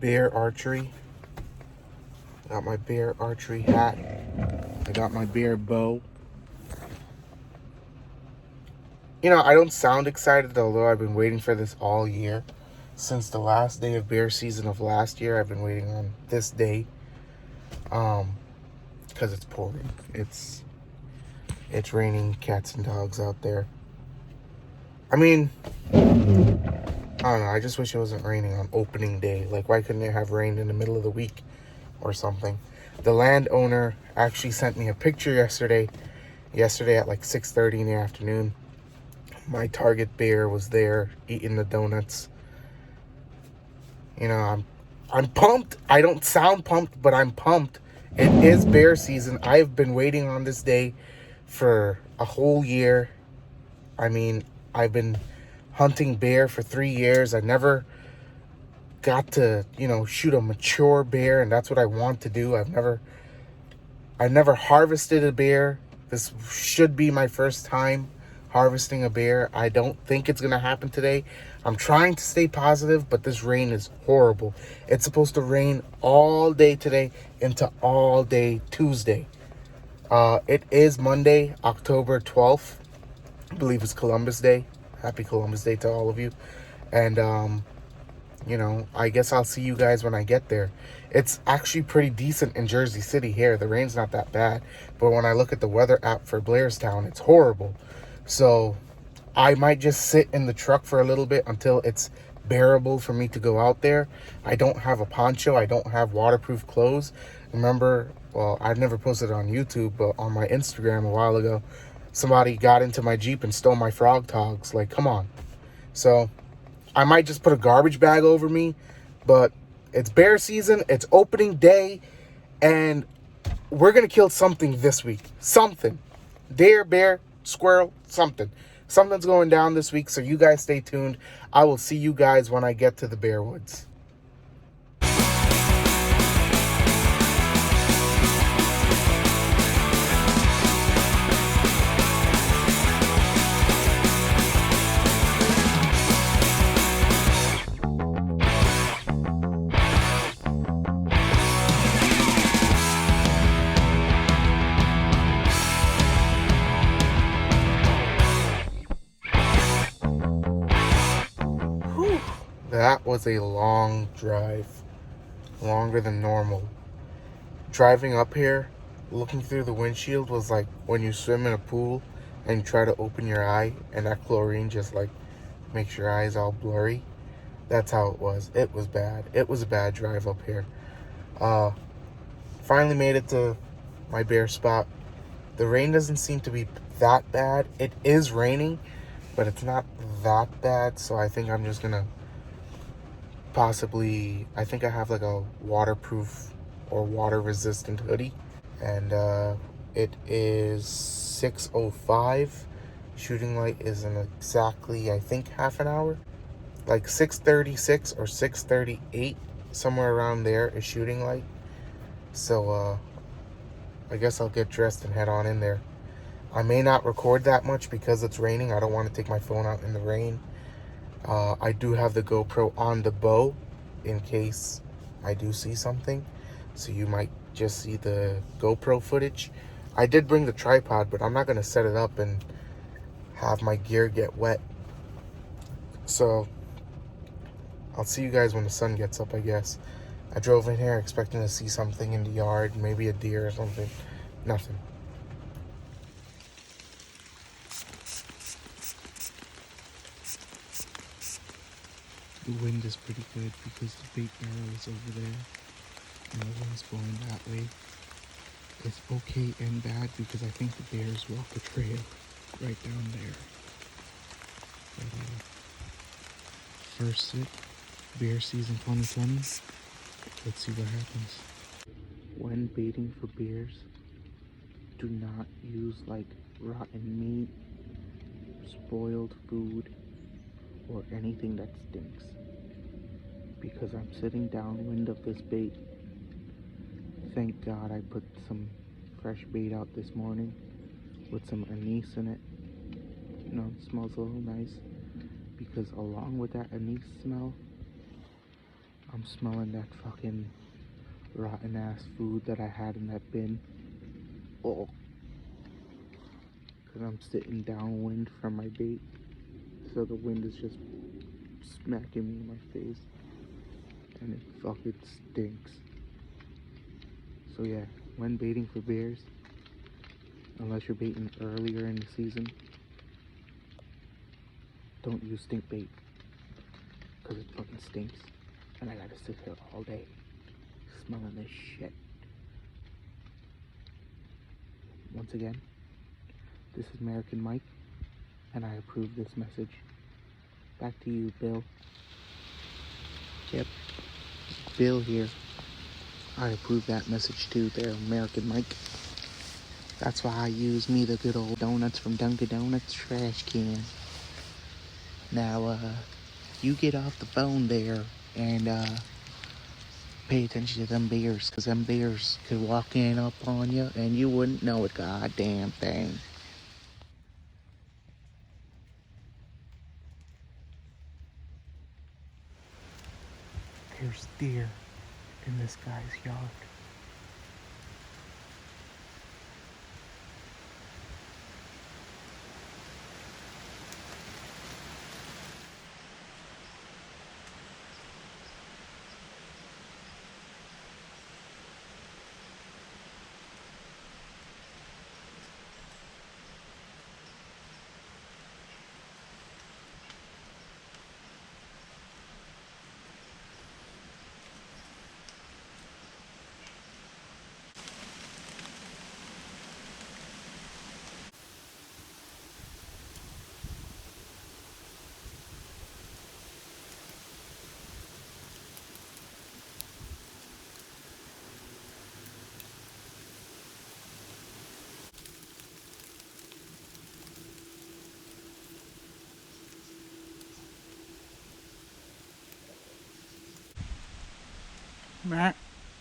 bear archery. Got my bear archery hat. I got my bear bow. You know, I don't sound excited, although I've been waiting for this all year. Since the last day of bear season of last year, I've been waiting on this day. Because it's pouring. It's raining cats and dogs out there. I mean, I don't know. I just wish it wasn't raining on opening day. Like, why couldn't it have rained in the middle of the week or something? The landowner actually sent me a picture yesterday at like 6:30 in the afternoon. My target bear was there eating the donuts. You know, I'm pumped. I don't sound pumped, but I'm pumped. It is bear season. I've been waiting on this day for a whole year. I mean, I've been hunting bear for 3 years. I never got to, shoot a mature bear, and that's what I want to do. I've never harvested a bear. This should be my first time harvesting a bear. I don't think it's gonna happen today. I'm trying to stay positive, but this rain is horrible. It's supposed to rain all day today into all day Tuesday. It is Monday, October 12th. I believe it's Columbus Day. Happy Columbus Day to all of you. And I guess I'll see you guys when I get there. It's actually pretty decent in Jersey City here. The rain's not that bad. But when I look at the weather app for Blairstown, it's horrible. So I might just sit in the truck for a little bit until it's bearable for me to go out there. I don't have a poncho. I don't have waterproof clothes. Remember, well, I've never posted it on YouTube, but on my Instagram a while ago, somebody got into my Jeep and stole my frog togs. Like, come on. So I might just put a garbage bag over me, but it's bear season, it's opening day, and we're going to kill something this week. Something. Deer, bear, squirrel, something. Something's going down this week, so you guys stay tuned. I will see you guys when I get to the bear woods. That was a long drive, longer than normal. Driving up here, looking through the windshield was like when you swim in a pool and you try to open your eye and that chlorine just like makes your eyes all blurry. That's how it was. It was bad. It was a bad drive up here. Finally made it to my bear spot. The rain doesn't seem to be that bad. It is raining, but it's not that bad, so I think I'm just gonna I think I have like a waterproof or water resistant hoodie, and it is 6:05. Shooting light is in exactly, I think, half an hour, like 6:36 or 6:38, somewhere around there is shooting light. So I guess I'll get dressed and head on in there. I may not record that much because it's raining. I don't want to take my phone out in the rain. I do have the GoPro on the bow in case I do see something. So you might just see the GoPro footage. I did bring the tripod, but I'm not going to set it up and have my gear get wet. So I'll see you guys when the sun gets up, I guess. I drove in here expecting to see something in the yard, maybe a deer or something. Nothing. The wind is pretty good because the bait barrel is over there and the wind's blowing that way. It's okay and bad because I think the bears walk a trail right down there. But, first sit, bear season 2020. Let's see what happens. When baiting for bears, do not use like rotten meat, spoiled food, or anything that stinks. Because I'm sitting downwind of this bait. Thank God I put some fresh bait out this morning with some anise in it. It smells a little nice. Because along with that anise smell, I'm smelling that fucking rotten ass food that I had in that bin. Oh. Because I'm sitting downwind from my bait. So the wind is just smacking me in my face. And it fucking stinks. So yeah, when baiting for bears, unless you're baiting earlier in the season, don't use stink bait. Because it fucking stinks. And I gotta sit here all day smelling this shit. Once again, this is American Mike, and I approve this message. Back to you, Bill. Yep, Bill here. I approve that message too there, American Mike. That's why I use me the good old donuts from Dunkin' Donuts trash can. Now, you get off the phone there and, pay attention to them bears, because them bears could walk in up on you and you wouldn't know a goddamn thing. There's deer in this guy's yard.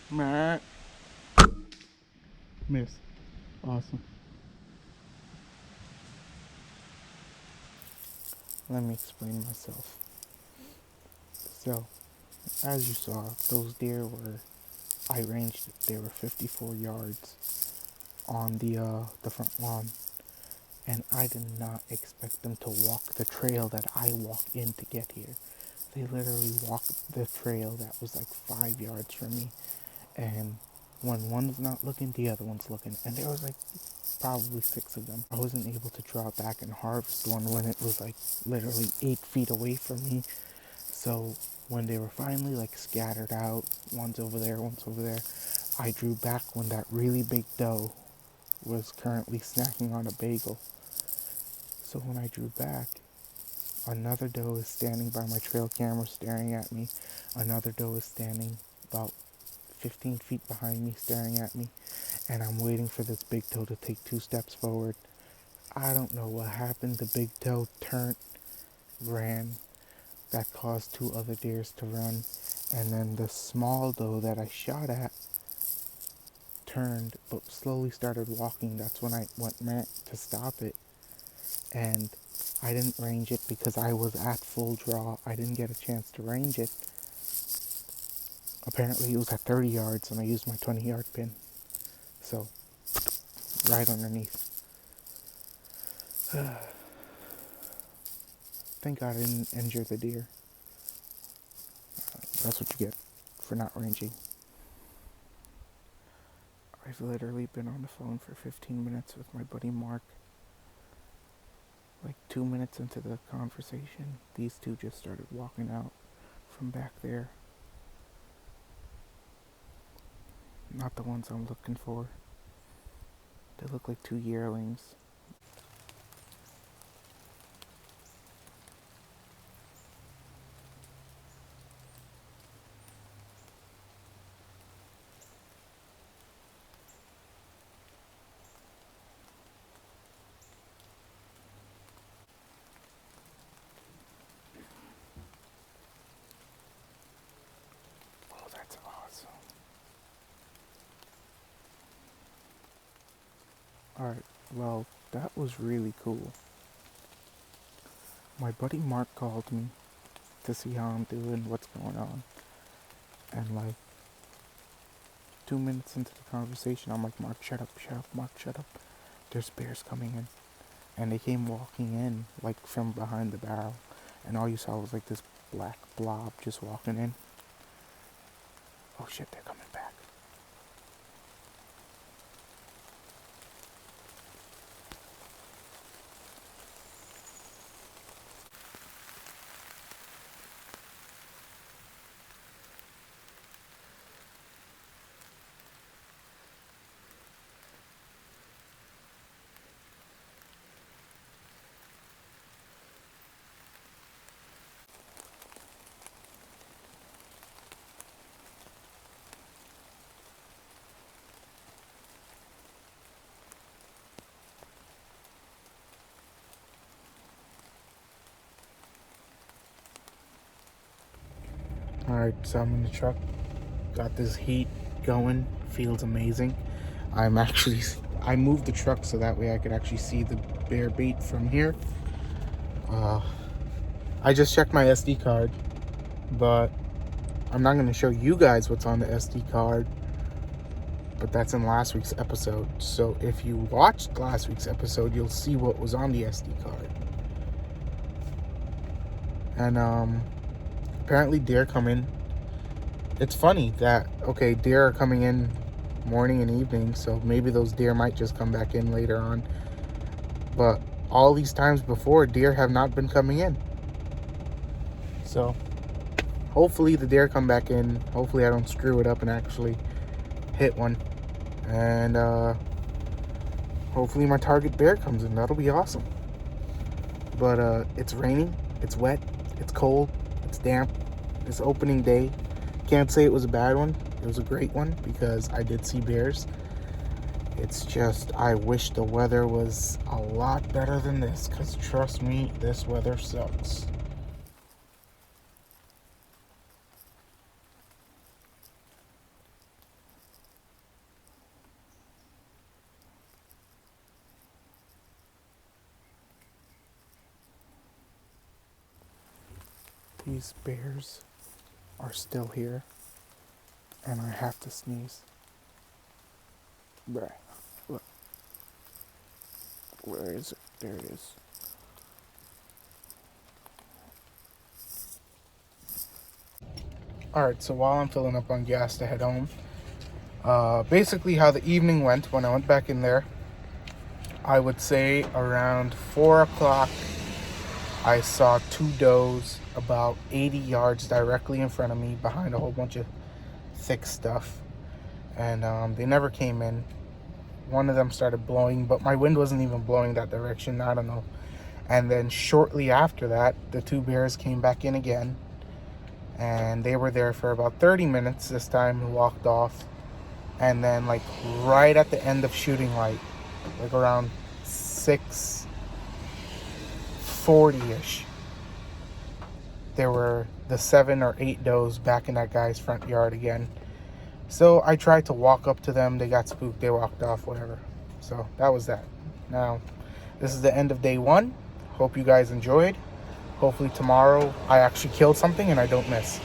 Matt. Miss. Awesome. Let me explain myself. So, as you saw, those deer were, I ranged it. They were 54 yards on the front lawn. And I did not expect them to walk the trail that I walked in to get here. They literally walked the trail that was like 5 yards from me. And when one's not looking, the other one's looking. And there was like probably 6 of them. I wasn't able to draw back and harvest one when it was like literally 8 feet away from me. So when they were finally like scattered out, one's over there, I drew back when that really big doe was currently snacking on a bagel. So when I drew back, another doe is standing by my trail camera staring at me. Another doe is standing about 15 feet behind me staring at me. And I'm waiting for this big doe to take 2 steps forward. I don't know what happened. The big doe turned, ran. That caused 2 other deers to run. And then the small doe that I shot at turned but slowly started walking. That's when I went to stop it. And I didn't range it because I was at full draw. I didn't get a chance to range it. Apparently it was at 30 yards and I used my 20-yard pin. So, right underneath. Thank God I didn't injure the deer. That's what you get for not ranging. I've literally been on the phone for 15 minutes with my buddy Mark. Like 2 minutes into the conversation, these 2 just started walking out from back there. Not the ones I'm looking for. They look like 2 yearlings. Oh, that's awesome. Alright, well, that was really cool. My buddy Mark called me to see how I'm doing, what's going on. And like 2 minutes into the conversation, I'm like, Mark, shut up, Mark, shut up. There's bears coming in. And they came walking in, like from behind the barrel. And all you saw was like this black blob just walking in. Oh shit, they're coming back. Alright, so I'm in the truck. Got this heat going. Feels amazing. I moved the truck so that way I could actually see the bear bait from here. I just checked my SD card, but I'm not going to show you guys what's on the SD card, but that's in last week's episode. So if you watched last week's episode, you'll see what was on the SD card. And apparently deer come in. It's funny that, okay, deer are coming in morning and evening, so maybe those deer might just come back in later on. But all these times before, deer have not been coming in. So hopefully the deer come back in. Hopefully I don't screw it up and actually hit one. And hopefully my target bear comes in. That'll be awesome. But it's raining, it's wet, it's cold, it's damp. It's opening day. Can't say it was a bad one. It was a great one because I did see bears. It's just I wish the weather was a lot better than this, because trust me, this weather sucks. These bears are still here, and I have to sneeze. Bruh, look. Where is it? There it is. Alright, so while I'm filling up on gas to head home, basically how the evening went when I went back in there, I would say around 4 o'clock, I saw two does about 80 yards directly in front of me behind a whole bunch of thick stuff. And they never came in. One of them started blowing, but my wind wasn't even blowing that direction. I don't know. And then shortly after that, the two bears came back in again. And they were there for about 30 minutes this time and walked off. And then like right at the end of shooting light, like around 6:40-ish, there were the 7 or 8 does back in that guy's front yard again. So I tried to walk up to them. They got spooked. They walked off, whatever. So that was that. Now, this is the end of day 1. Hope you guys enjoyed. Hopefully tomorrow I actually killed something and I don't miss.